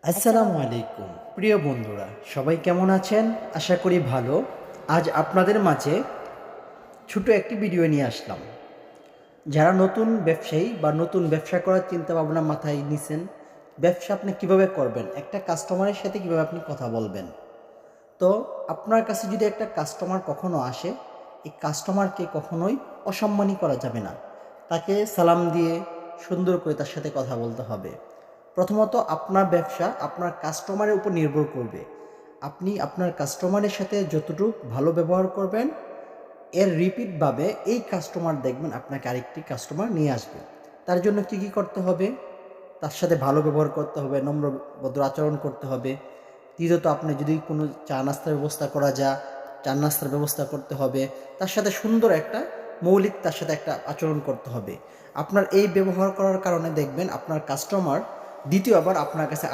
আসসালামু আলাইকুম প্রিয় বন্ধুরা, সবাই কেমন আছেন? আশা করি ভালো। আজ আপনাদের মাঝে ছোট একটি ভিডিও নিয়ে আসলাম। যারা নতুন ব্যবসায়ী বা নতুন ব্যবসা করার চিন্তা ভাবনা মাথায় নিছেন, ব্যবসা আপনি কিভাবে করবেন, একটা কাস্টমারের সাথে কিভাবে আপনি কথা বলবেন। তো আপনার কাছে যদি একটা কাস্টমার কখনো আসে, এই কাস্টমারকে কখনোই অসম্মানী করা যাবে না। তাকে সালাম দিয়ে সুন্দর করে তার সাথে কথা বলতে হবে। প্রথমত আপনার ব্যবসা আপনার কাস্টমারের উপর নির্ভর করবে। আপনি আপনার কাস্টমারের সাথে যতটুকু ভালো ব্যবহার করবেন, এর রিপিটভাবে এই কাস্টমার দেখবেন আপনাকে আরেকটি কাস্টমার নিয়ে আসবে। তার জন্য কী কী করতে হবে? তার সাথে ভালো ব্যবহার করতে হবে, নম্র ভদ্র আচরণ করতে হবে। দ্বিতীয়ত, আপনি যদি কোনো চা নাস্তার ব্যবস্থা করা যায়, চা নাস্তার ব্যবস্থা করতে হবে। তার সাথে সুন্দর একটা মৌলিক তার সাথে একটা আচরণ করতে হবে। আপনার এই ব্যবহার করার কারণে দেখবেন আপনার কাস্টমার দ্বিতীয়বার আপনার কাছে